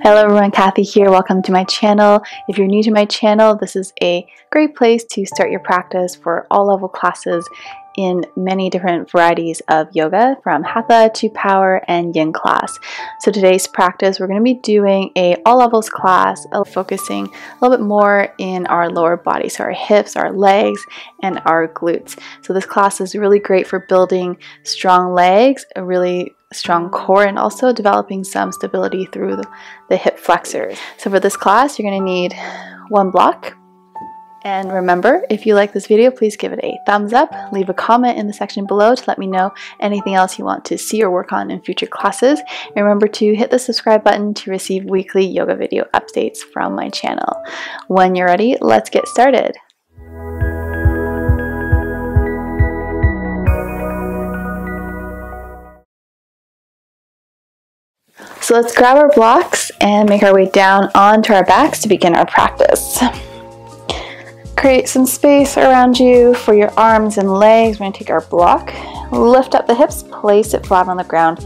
Hello everyone, Kathy here. Welcome to my channel. If you're new to my channel, this is a great place to start your practice for all level classes in many different varieties of yoga, from hatha to power and yin class. So today's practice, we're going to be doing a all levels class, focusing a little bit more in our lower body, so our hips, our legs, and our glutes. So this class is really great for building strong legs, a really strong core, and also developing some stability through the hip flexors. So for this class, you're going to need one block. And remember, if you like this video, please give it a thumbs up. Leave a comment in the section below to let me know anything else you want to see or work on in future classes. And remember to hit the subscribe button to receive weekly yoga video updates from my channel. When you're ready, let's get started. So let's grab our blocks and make our way down onto our backs to begin our practice. Create some space around you for your arms and legs. We're going to take our block, lift up the hips, place it flat on the ground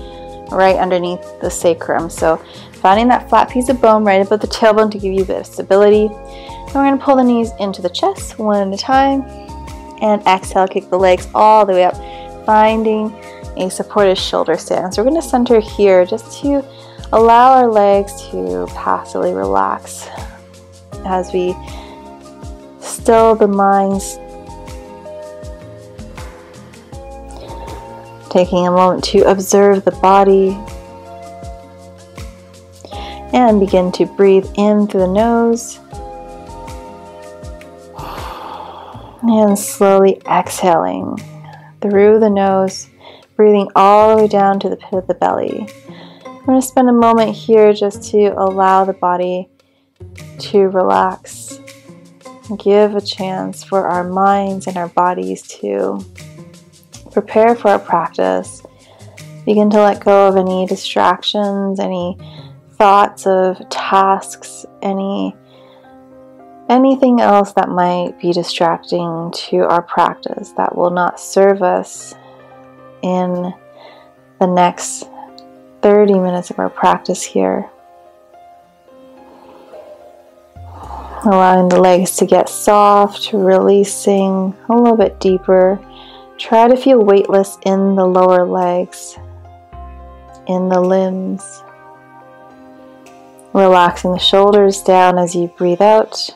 right underneath the sacrum. So finding that flat piece of bone right above the tailbone to give you a bit of stability. And we're going to pull the knees into the chest one at a time. And exhale, kick the legs all the way up, finding a supported shoulder stand. So we're going to center here just to allow our legs to passively relax as we still the minds, taking a moment to observe the body and begin to breathe in through the nose and slowly exhaling through the nose, breathing all the way down to the pit of the belly. We're going to spend a moment here just to allow the body to relax. Give a chance for our minds and our bodies to prepare for our practice. Begin to let go of any distractions, any thoughts of tasks, anything else that might be distracting to our practice that will not serve us in the next 30 minutes of our practice here. Allowing the legs to get soft, releasing a little bit deeper. Try to feel weightless in the lower legs, in the limbs. Relaxing the shoulders down as you breathe out.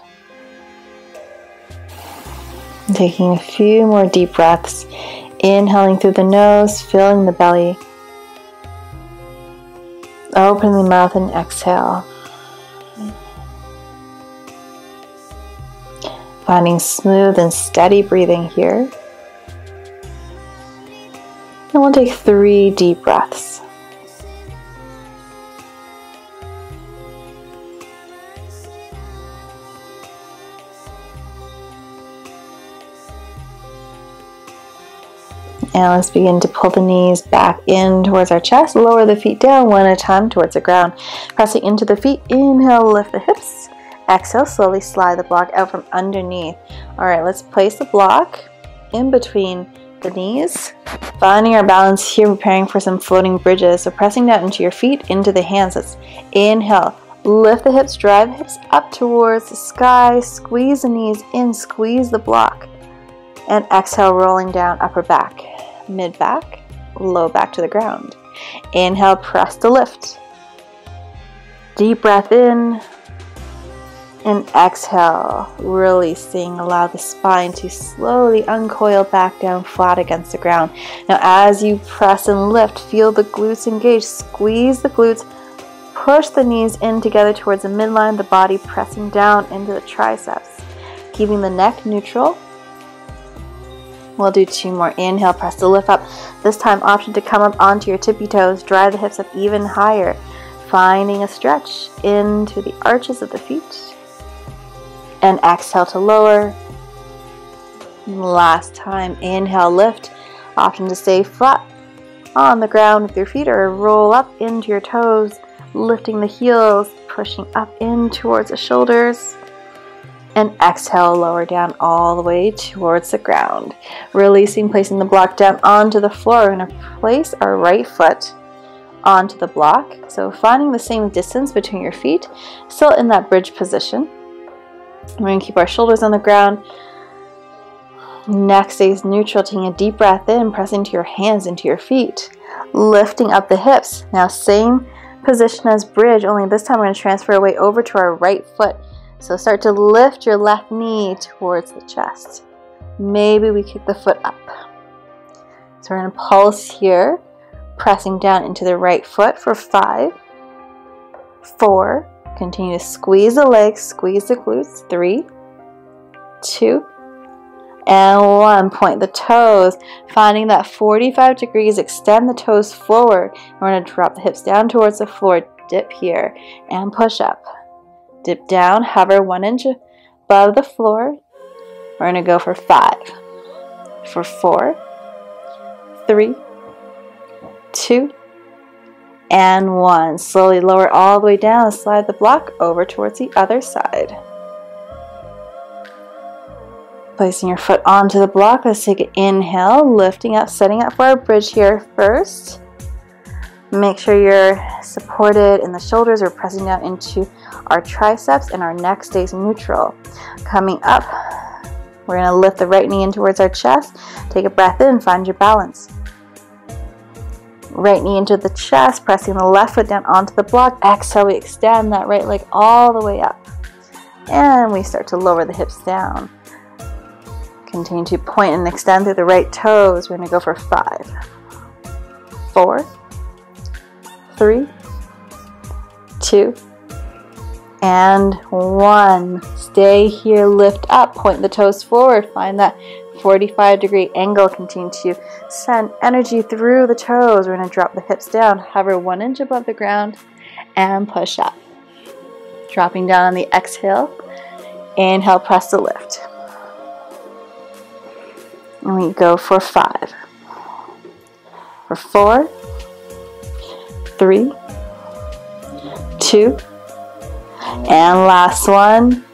Taking a few more deep breaths. Inhaling through the nose, filling the belly. Open the mouth and exhale. Finding smooth and steady breathing here. And we'll take 3 deep breaths. And let's begin to pull the knees back in towards our chest. Lower the feet down one at a time towards the ground. Pressing into the feet. Inhale, lift the hips. Exhale, slowly slide the block out from underneath. Alright, let's place the block in between the knees. Finding our balance here, preparing for some floating bridges. So pressing down into your feet, into the hands. Let's inhale, lift the hips, drive the hips up towards the sky. Squeeze the knees in, squeeze the block. And exhale, rolling down, upper back, mid back, low back to the ground. Inhale, press to lift. Deep breath in. And exhale, releasing. Allow the spine to slowly uncoil back down flat against the ground. Now as you press and lift, feel the glutes engage. Squeeze the glutes. Push the knees in together towards the midline, the body pressing down into the triceps. Keeping the neck neutral. We'll do 2 more. Inhale, press to lift up. This time option to come up onto your tippy toes. Drive the hips up even higher. Finding a stretch into the arches of the feet. And exhale to lower. Last time, inhale, lift. Option to stay flat on the ground with your feet or roll up into your toes, lifting the heels, pushing up in towards the shoulders. And exhale, lower down all the way towards the ground. Releasing, placing the block down onto the floor. We're going to place our right foot onto the block. So finding the same distance between your feet, still in that bridge position. We're going to keep our shoulders on the ground. Neck stays neutral, taking a deep breath in, pressing to your hands into your feet, lifting up the hips. Now same position as bridge, only this time we're going to transfer our weight over to our right foot. So start to lift your left knee towards the chest. Maybe we kick the foot up. So we're going to pulse here, pressing down into the right foot for 5, 4, continue to squeeze the legs, squeeze the glutes, 3, 2, and 1. Point the toes, finding that 45 degrees, extend the toes forward. We're going to drop the hips down towards the floor, dip here, and push up. Dip down, hover 1 inch above the floor. We're going to go for 5, for 4, 3, 2, and 1. Slowly lower all the way down, slide the block over towards the other side. Placing your foot onto the block, let's take an inhale, lifting up, setting up for our bridge here first. Make sure you're supported in the shoulders or pressing down into our triceps, and our neck stays neutral. Coming up, we're going to lift the right knee in towards our chest. Take a breath in, find your balance. Right knee into the chest, pressing the left foot down onto the block. Exhale, we extend that right leg all the way up. And we start to lower the hips down. Continue to point and extend through the right toes. We're going to go for 5, 4, 3, 2, and 1. Stay here, lift up, point the toes forward, find that 45-degree angle. Continue to send energy through the toes. We're going to drop the hips down, hover 1 inch above the ground, and push up. Dropping down on the exhale, inhale, press to lift. And we go for 5, for 4, 3, 2, and last one.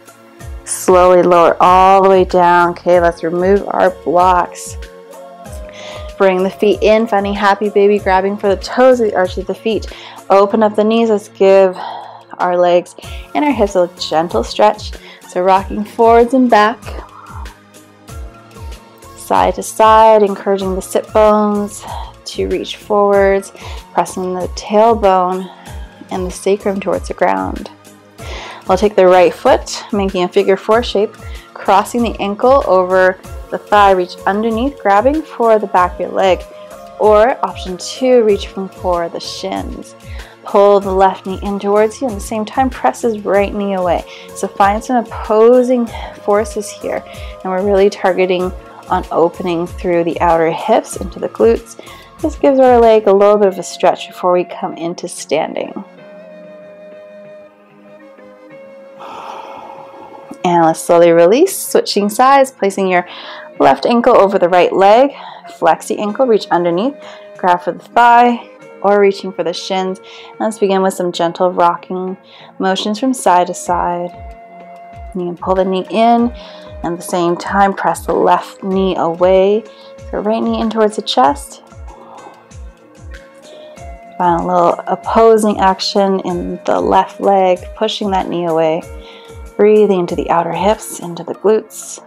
Slowly lower all the way down. Okay, let's remove our blocks. Bring the feet in, finding happy baby, grabbing for the toes of the arch of the feet. Open up the knees. Let's give our legs and our hips a gentle stretch. So rocking forwards and back, side to side, encouraging the sit bones to reach forwards, pressing the tailbone and the sacrum towards the ground. We'll take the right foot, making a figure 4 shape, crossing the ankle over the thigh, reach underneath, grabbing for the back of your leg. Or option 2, reaching for the shins. Pull the left knee in towards you, and at the same time press his right knee away. So find some opposing forces here, and we're really targeting on opening through the outer hips into the glutes. This gives our leg a little bit of a stretch before we come into standing. And let's slowly release, switching sides, placing your left ankle over the right leg. Flex the ankle, reach underneath, grab for the thigh, or reaching for the shins. And let's begin with some gentle rocking motions from side to side. You can pull the knee in, and at the same time press the left knee away. So right knee in towards the chest. Find a little opposing action in the left leg, pushing that knee away. Breathing into the outer hips, into the glutes.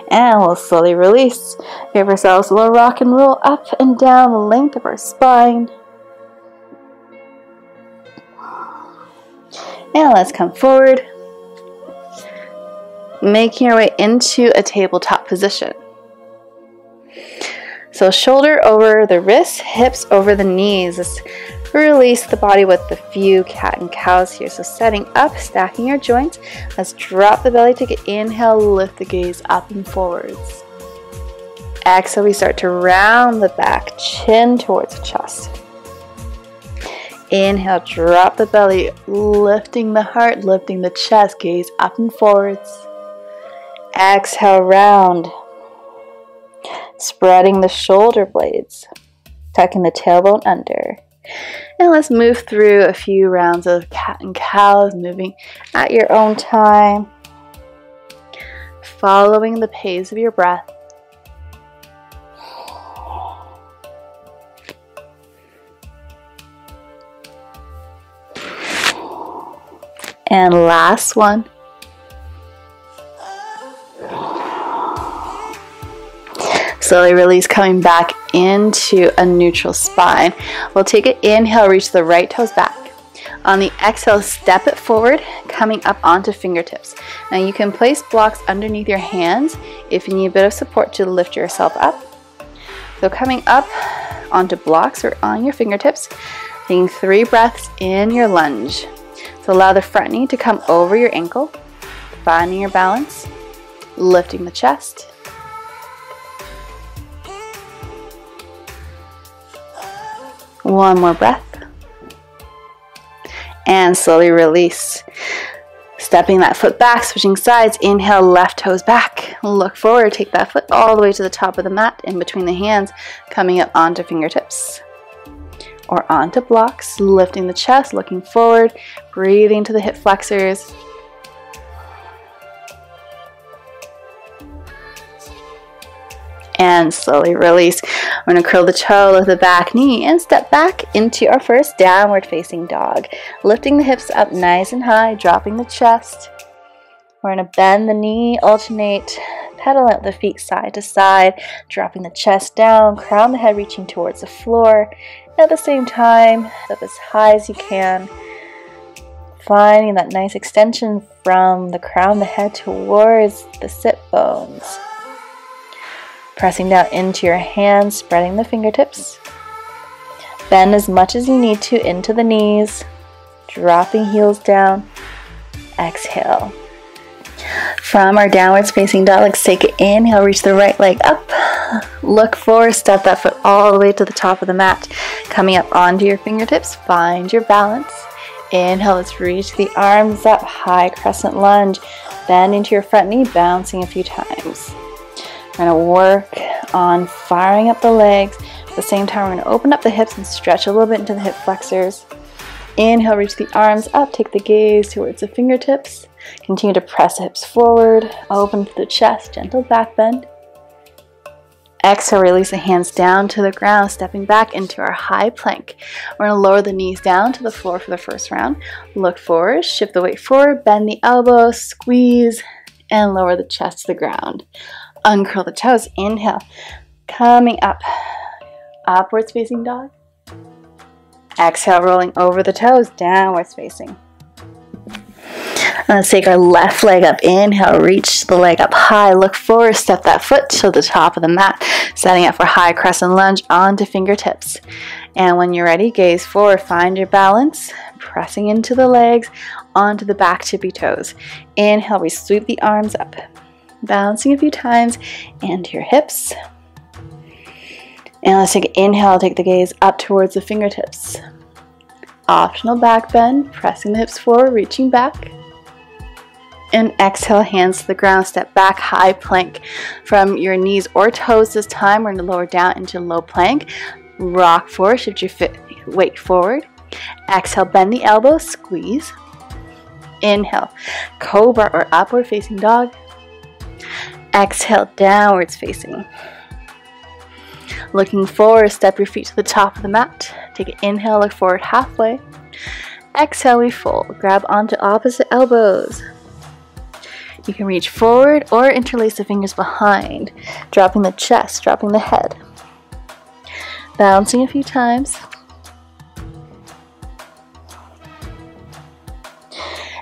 And we'll slowly release. Give ourselves a little rock and roll up and down the length of our spine. And let's come forward, making our way into a tabletop position. So shoulder over the wrists, hips over the knees. Let's release the body with a few cat and cows here. So setting up, stacking your joints. Let's drop the belly, take an inhale, lift the gaze up and forwards. Exhale, we start to round the back, chin towards the chest. Inhale, drop the belly, lifting the heart, lifting the chest, gaze up and forwards. Exhale, round. Spreading the shoulder blades, tucking the tailbone under. And let's move through a few rounds of cat and cows, moving at your own time, following the pace of your breath. And last one. Slowly release, coming back into a neutral spine. We'll take an inhale, reach the right toes back. On the exhale, step it forward, coming up onto fingertips. Now you can place blocks underneath your hands if you need a bit of support to lift yourself up. So coming up onto blocks or on your fingertips, taking 3 breaths in your lunge. So allow the front knee to come over your ankle, finding your balance, lifting the chest. One more breath. And slowly release. Stepping that foot back, switching sides. Inhale, left toes back. Look forward, take that foot all the way to the top of the mat, in between the hands, coming up onto fingertips. Or onto blocks, lifting the chest, looking forward, breathing to the hip flexors. And slowly release. We're going to curl the toe with the back knee and step back into our first downward facing dog. Lifting the hips up nice and high, dropping the chest. We're going to bend the knee, alternate, pedal out the feet side to side, dropping the chest down, crown the head reaching towards the floor. At the same time, up as high as you can. Finding that nice extension from the crown of the head towards the sit bones. Pressing down into your hands, spreading the fingertips. Bend as much as you need to into the knees. Dropping heels down. Exhale. From our downwards facing dog, let's take an inhale, reach the right leg up. Look forward, step that foot all the way to the top of the mat. Coming up onto your fingertips, find your balance. Inhale, let's reach the arms up, high crescent lunge. Bend into your front knee, bouncing a few times. We're going to work on firing up the legs. At the same time, we're going to open up the hips and stretch a little bit into the hip flexors. Inhale, reach the arms up, take the gaze towards the fingertips. Continue to press the hips forward, open to the chest, gentle back bend. Exhale, release the hands down to the ground, stepping back into our high plank. We're going to lower the knees down to the floor for the first round. Look forward, shift the weight forward, bend the elbows, squeeze, and lower the chest to the ground. Uncurl the toes, inhale, coming up, upwards facing dog. Exhale, rolling over the toes, downwards facing. Let's take our left leg up, inhale, reach the leg up high, look forward, step that foot to the top of the mat, setting up for high crescent lunge onto fingertips. And when you're ready, gaze forward, find your balance, pressing into the legs, onto the back tippy toes. Inhale, we sweep the arms up. Bouncing a few times into your hips. And let's take an inhale, take the gaze up towards the fingertips. Optional back bend, pressing the hips forward, reaching back. And exhale, hands to the ground, step back, high plank. From your knees or toes this time, we're going to lower down into low plank. Rock forward, shift your weight forward. Exhale, bend the elbows, squeeze. Inhale, cobra or upward facing dog. Exhale, downwards facing. Looking forward, step your feet to the top of the mat. Take an inhale, look forward halfway. Exhale, we fold. Grab onto opposite elbows. You can reach forward or interlace the fingers behind, dropping the chest, dropping the head. Bouncing a few times.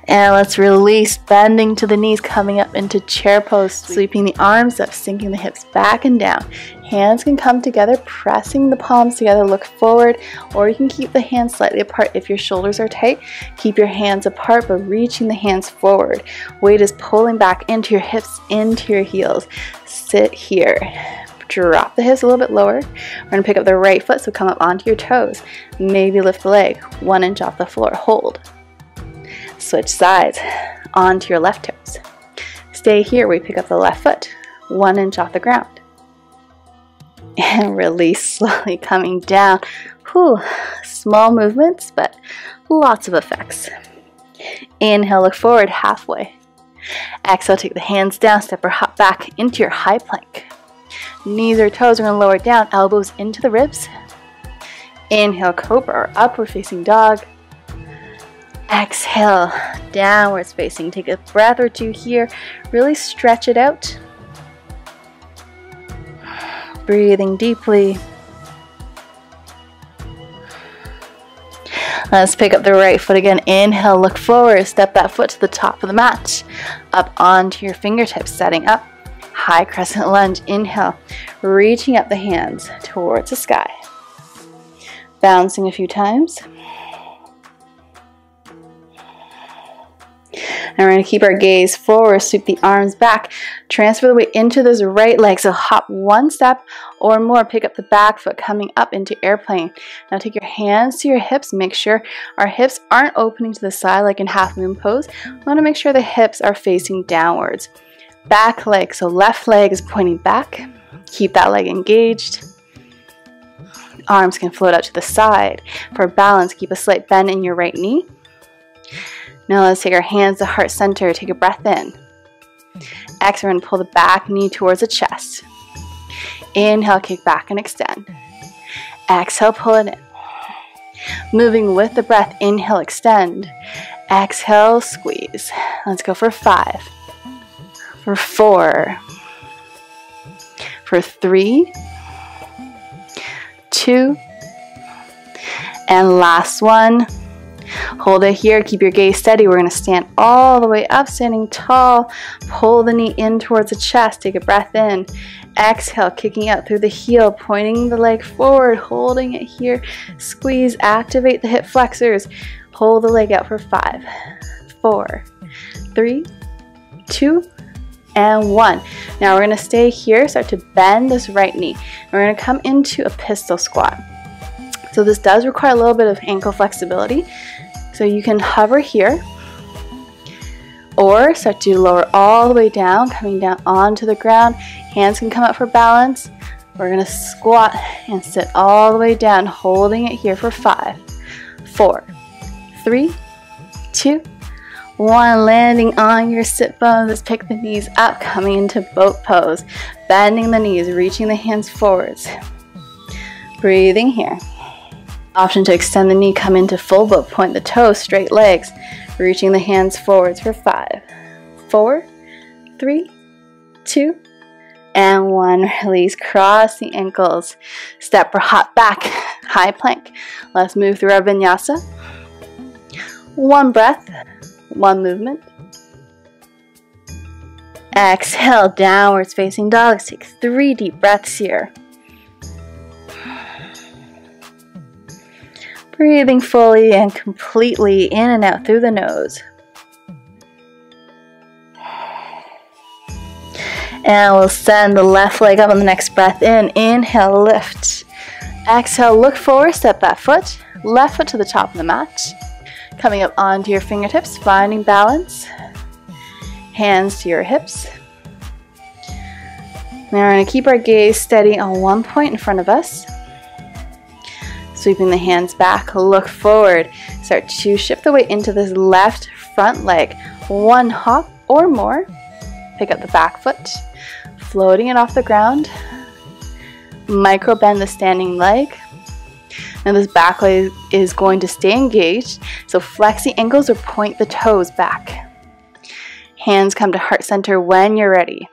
And let's release, bending to the knees, coming up into chair pose, sweeping the arms up, sinking the hips back and down. Hands can come together, pressing the palms together, look forward, or you can keep the hands slightly apart if your shoulders are tight. Keep your hands apart, but reaching the hands forward. Weight is pulling back into your hips, into your heels. Sit here. Drop the hips a little bit lower. We're going to pick up the right foot, so come up onto your toes. Maybe lift the leg 1 inch off the floor. Hold. Switch sides onto your left toes. Stay here. We pick up the left foot 1 inch off the ground. And release slowly, coming down. Whew. Small movements, but lots of effects. Inhale, look forward halfway. Exhale, take the hands down, step or hop back into your high plank. Knees or toes are going to lower down, elbows into the ribs. Inhale, cobra or upward facing dog. Exhale, downwards facing. Take a breath or two here. Really stretch it out. Breathing deeply. Let's pick up the right foot again. Inhale, look forward. Step that foot to the top of the mat. Up onto your fingertips, setting up. High crescent lunge. Inhale, reaching up the hands towards the sky. Bouncing a few times. And we're going to keep our gaze forward, sweep the arms back, transfer the weight into this right leg. So hop one step or more, pick up the back foot coming up into airplane. Now take your hands to your hips. Make sure our hips aren't opening to the side like in half moon pose. We want to make sure the hips are facing downwards. Back leg, so left leg is pointing back. Keep that leg engaged. Arms can float out to the side. For balance, keep a slight bend in your right knee. Now let's take our hands to heart center. Take a breath in. Exhale and pull the back knee towards the chest. Inhale, kick back and extend. Exhale, pull it in. Moving with the breath, inhale, extend. Exhale, squeeze. Let's go for 5. For 4. For 3. 2. And last one. Hold it here, keep your gaze steady. We're going to stand all the way up, standing tall. Pull the knee in towards the chest. Take a breath in. Exhale, kicking out through the heel, pointing the leg forward, holding it here. Squeeze, activate the hip flexors. Pull the leg out for 5, 4, 3, 2, and 1. Now we're going to stay here, start to bend this right knee. We're going to come into a pistol squat. So this does require a little bit of ankle flexibility. So you can hover here or start to lower all the way down, coming down onto the ground. Hands can come up for balance. We're going to squat and sit all the way down, holding it here for 5, 4, 3, 2, 1. Landing on your sit bones. Let's pick the knees up, coming into boat pose. Bending the knees, reaching the hands forwards. Breathing here. Option to extend the knee, come into full boat, point the toes, straight legs, reaching the hands forwards for 5, 4, 3, 2, and 1. Release, cross the ankles, step or hop back, high plank. Let's move through our vinyasa. 1 breath, 1 movement. Exhale, downwards facing dog. Let's take 3 deep breaths here. Breathing fully and completely in and out through the nose. And we'll send the left leg up on the next breath in. Inhale, lift. Exhale, look forward, step that foot. Left foot to the top of the mat. Coming up onto your fingertips, finding balance. Hands to your hips. Now we're going to keep our gaze steady on one point in front of us. Sweeping the hands back, look forward. Start to shift the weight into this left front leg. 1 hop or more. Pick up the back foot, floating it off the ground. Micro bend the standing leg. Now this back leg is going to stay engaged, so flex the ankles or point the toes back. Hands come to heart center when you're ready.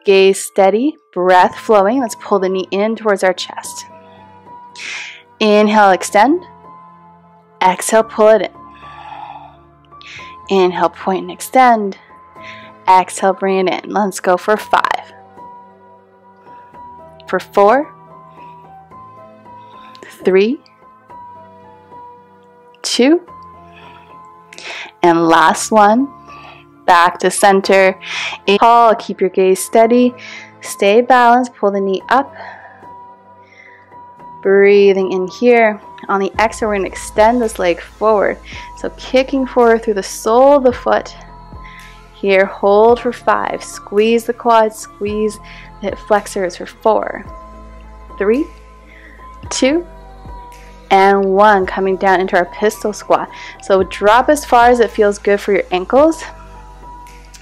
Gaze steady, breath flowing. Let's pull the knee in towards our chest. Inhale, extend. Exhale, pull it in. Inhale, point and extend. Exhale, bring it in. Let's go for 5. For 4. 3. 2. And last one. Back to center. Inhale, keep your gaze steady. Stay balanced. Pull the knee up. Breathing in here. On the exhale, we're going to extend this leg forward. So kicking forward through the sole of the foot. Here, hold for 5. Squeeze the quads, squeeze the hip flexors for 4, 3, 2, and 1. Coming down into our pistol squat. So drop as far as it feels good for your ankles.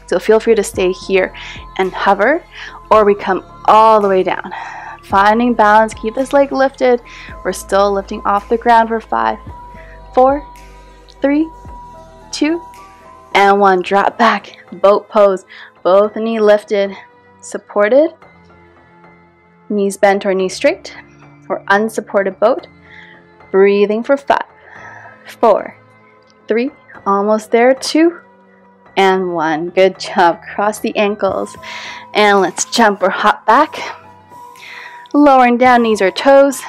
So feel free to stay here and hover, or we come all the way down. Finding balance, keep this leg lifted. We're still lifting off the ground for 5, 4, 3, 2, and 1. Drop back, boat pose, both knee lifted, supported, knees bent or knees straight, or unsupported boat. Breathing for 5, 4, 3, almost there, 2, and 1. Good job. Cross the ankles, and let's jump or hop back. Lowering down, knees or toes.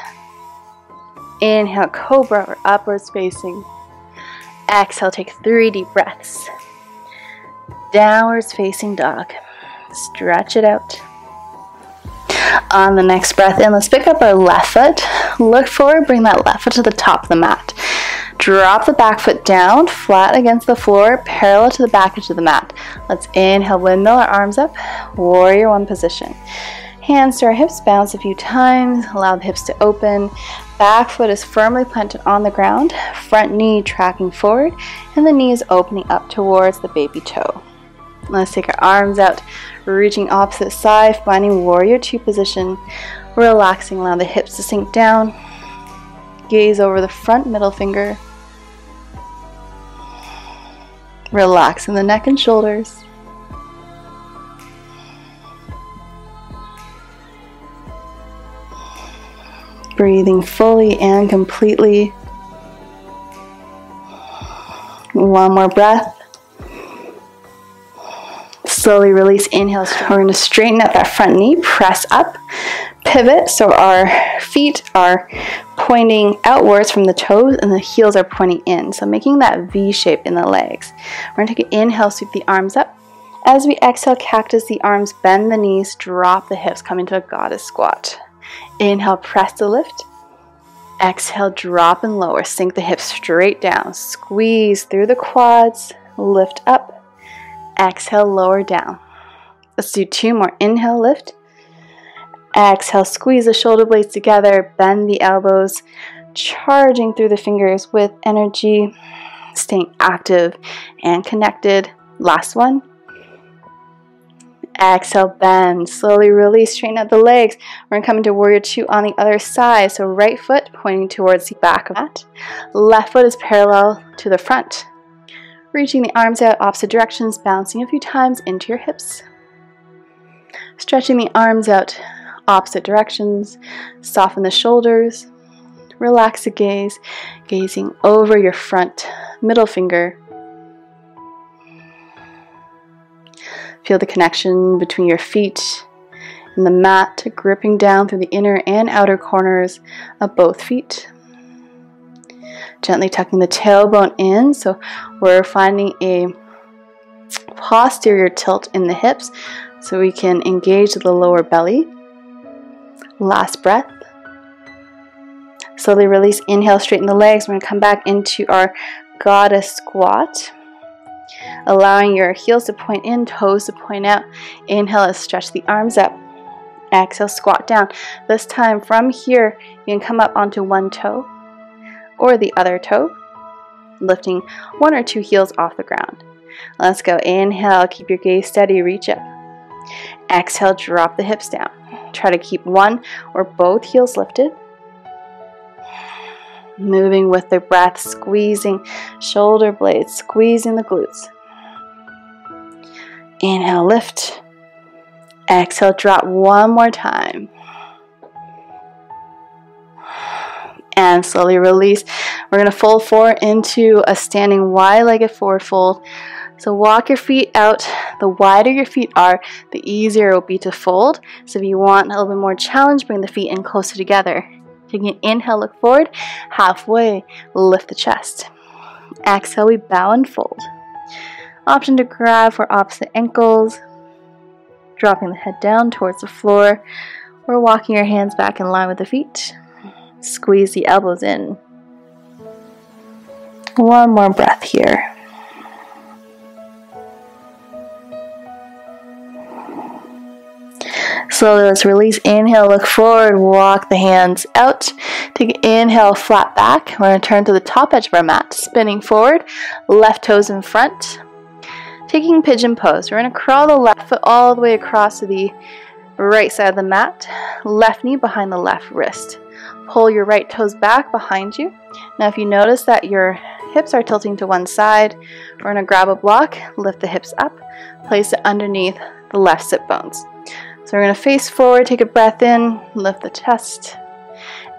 Inhale, cobra or upwards facing. Exhale, take 3 deep breaths. Downwards facing dog. Stretch it out. On the next breath in, let's pick up our left foot. Look forward, bring that left foot to the top of the mat. Drop the back foot down, flat against the floor, parallel to the back edge of the mat. Let's inhale, windmill our arms up, warrior 1 position. Hands to our hips, bounce a few times, allow the hips to open. Back foot is firmly planted on the ground, front knee tracking forward, and the knee is opening up towards the baby toe. Let's take our arms out, reaching opposite side, finding warrior 2 position. Relaxing, allow the hips to sink down. Gaze over the front middle finger. Relaxing the neck and shoulders. Breathing fully and completely. One more breath. Slowly release, inhale. We're going to straighten out that front knee, press up, pivot, so our feet are pointing outwards from the toes and the heels are pointing in, so making that V shape in the legs. We're going to take an inhale, sweep the arms up. As we exhale, cactus the arms, bend the knees, drop the hips, come into a goddess squat. Inhale, press to lift. Exhale, drop and lower, sink the hips straight down, squeeze through the quads, lift up. Exhale, lower down. Let's do 2 more. Inhale, lift. Exhale, squeeze the shoulder blades together, bend the elbows, charging through the fingers with energy, staying active and connected. Last one. Exhale, bend, slowly release, straighten out the legs. We're going to come into warrior 2 on the other side. So right foot pointing towards the back of that. Left foot is parallel to the front. Reaching the arms out opposite directions, bouncing a few times into your hips. Stretching the arms out opposite directions, soften the shoulders, relax the gaze, gazing over your front middle finger. Feel the connection between your feet and the mat, gripping down through the inner and outer corners of both feet. Gently tucking the tailbone in, so we're finding a posterior tilt in the hips so we can engage the lower belly. Last breath. Slowly release, inhale, straighten the legs. We're going to come back into our goddess squat, allowing your heels to point in, toes to point out. Inhale, stretch the arms up. Exhale, squat down. This time from here, you can come up onto one toe or the other toe, lifting 1 or 2 heels off the ground. Let's go. Inhale, keep your gaze steady, reach up. Exhale, drop the hips down. Try to keep 1 or both heels lifted. Moving with the breath, squeezing shoulder blades, squeezing the glutes. Inhale, lift. Exhale, drop 1 more time. And slowly release. We're going to fold forward into a standing wide-legged forward fold. So walk your feet out. The wider your feet are, the easier it will be to fold. So if you want a little bit more challenge, bring the feet in closer together. Taking an inhale, look forward. Halfway, lift the chest. Exhale, we bow and fold. Option to grab for opposite ankles. Dropping the head down towards the floor. Or walking your hands back in line with the feet. Squeeze the elbows in. 1 more breath here. Slowly, let's release. Inhale, look forward, walk the hands out. Take an inhale, flat back. We're going to turn to the top edge of our mat, spinning forward, left toes in front. Taking pigeon pose. We're going to crawl the left foot all the way across to the right side of the mat, left knee behind the left wrist. Pull your right toes back behind you. Now if you notice that your hips are tilting to one side, we're going to grab a block, lift the hips up, place it underneath the left sit bones. So we're going to face forward, take a breath in, lift the chest.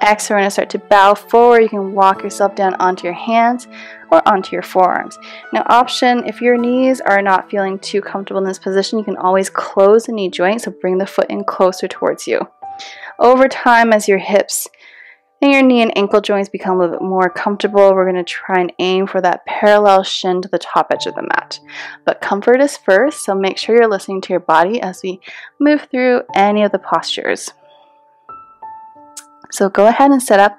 Exhale, we're going to start to bow forward. You can walk yourself down onto your hands or onto your forearms. Now, option, if your knees are not feeling too comfortable in this position, you can always close the knee joint, so bring the foot in closer towards you. Over time, as your hips and your knee and ankle joints become a little bit more comfortable, we're going to try and aim for that parallel shin to the top edge of the mat. But comfort is first, so make sure you're listening to your body as we move through any of the postures. So go ahead and set up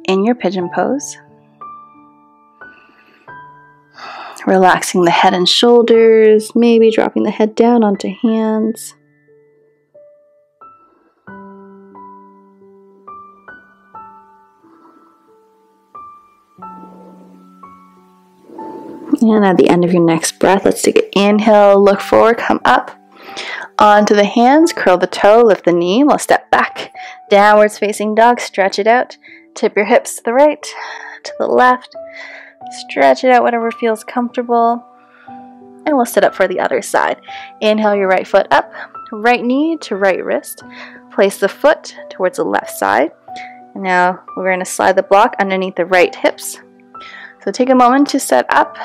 in your pigeon pose. Relaxing the head and shoulders, maybe dropping the head down onto hands. And at the end of your next breath, let's take an inhale, look forward, come up. Onto the hands, curl the toe, lift the knee. We'll step back, downwards facing dog, stretch it out. Tip your hips to the right, to the left. Stretch it out, whatever feels comfortable. And we'll sit up for the other side. Inhale your right foot up, right knee to right wrist. Place the foot towards the left side. And now we're going to slide the block underneath the right hips. So take a moment to set up.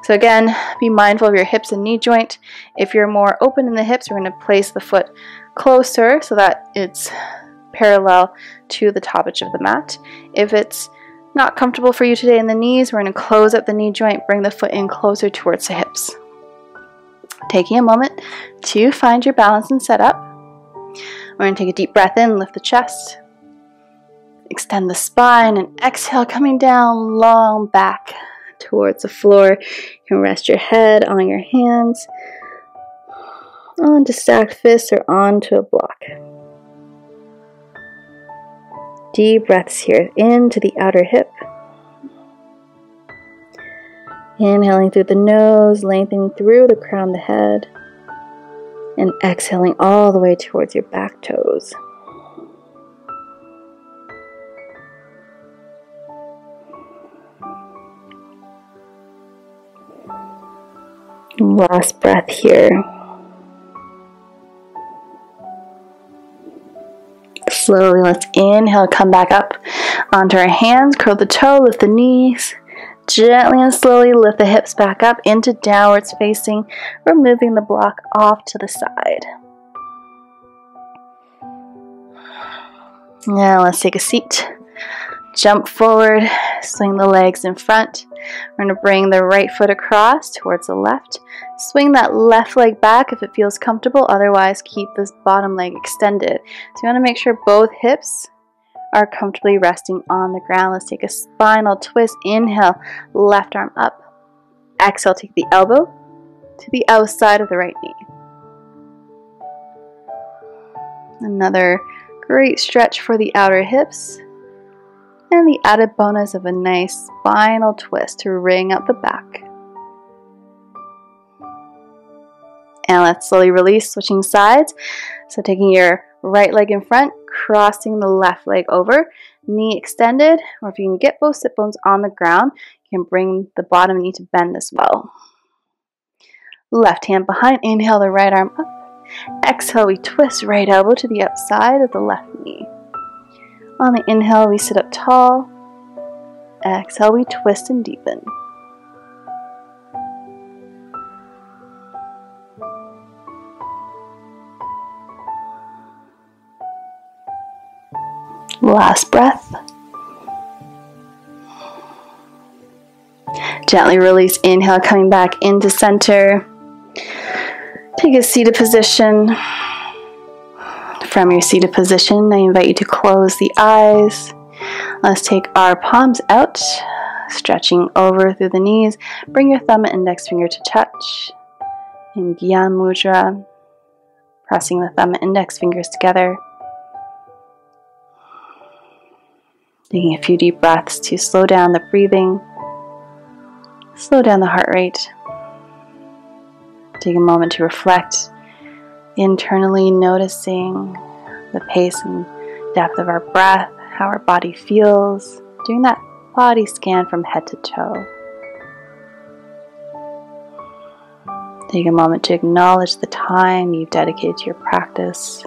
So again, be mindful of your hips and knee joint. If you're more open in the hips, we're going to place the foot closer so that it's parallel to the top edge of the mat. If it's not comfortable for you today in the knees, we're going to close up the knee joint, bring the foot in closer towards the hips. Taking a moment to find your balance and set up. We're going to take a deep breath in, lift the chest. Extend the spine and exhale, coming down long back towards the floor. You can rest your head on your hands, onto stacked fists or onto a block. Deep breaths here into the outer hip. Inhaling through the nose, lengthening through the crown of the head, and exhaling all the way towards your back toes. Last breath here. Slowly, let's inhale, come back up onto our hands, curl the toe, lift the knees. Gently and slowly lift the hips back up into downwards facing, removing the block off to the side. Now let's take a seat. Jump forward, swing the legs in front. We're going to bring the right foot across towards the left. Swing that left leg back if it feels comfortable. Otherwise, keep this bottom leg extended. So you want to make sure both hips are comfortably resting on the ground. Let's take a spinal twist. Inhale, left arm up. Exhale, take the elbow to the outside of the right knee. Another great stretch for the outer hips. And the added bonus of a nice spinal twist to wring out the back. And let's slowly release, switching sides. So taking your right leg in front, crossing the left leg over, knee extended, or if you can get both sit bones on the ground, you can bring the bottom knee to bend as well. Left hand behind, inhale the right arm up. Exhale, we twist right elbow to the outside of the left knee. On the inhale, we sit up tall. Exhale, we twist and deepen. Last breath. Gently release, inhale, coming back into center. Take a seated position. From your seated position, I invite you to close the eyes. Let's take our palms out, stretching over through the knees. Bring your thumb and index finger to touch. In Gyan Mudra, pressing the thumb and index fingers together. Taking a few deep breaths to slow down the breathing, slow down the heart rate. Take a moment to reflect, internally noticing the pace and depth of our breath, how our body feels. Doing that body scan from head to toe. Take a moment to acknowledge the time you've dedicated to your practice,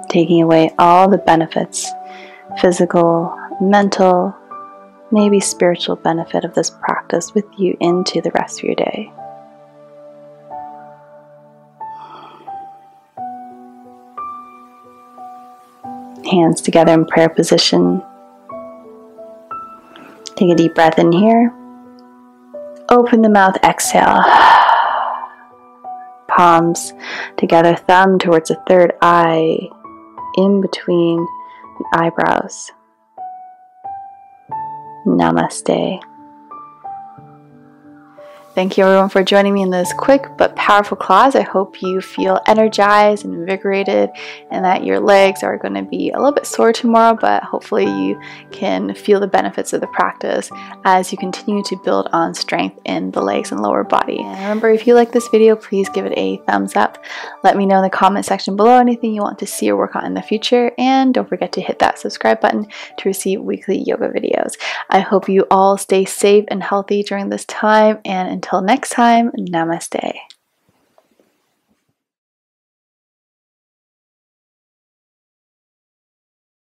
taking away all the benefits, physical, mental, maybe spiritual benefit of this practice with you into the rest of your day. Hands together in prayer position. Take a deep breath in here. Open the mouth, exhale. Palms together, thumb towards the third eye, in between the eyebrows. Namaste. Thank you everyone for joining me in this quick but powerful class. I hope you feel energized and invigorated and that your legs are going to be a little bit sore tomorrow, but hopefully you can feel the benefits of the practice as you continue to build on strength in the legs and lower body. And remember, if you like this video, please give it a thumbs up. Let me know in the comment section below anything you want to see or work on in the future, and don't forget to hit that subscribe button to receive weekly yoga videos. I hope you all stay safe and healthy during this time, and until next time, namaste.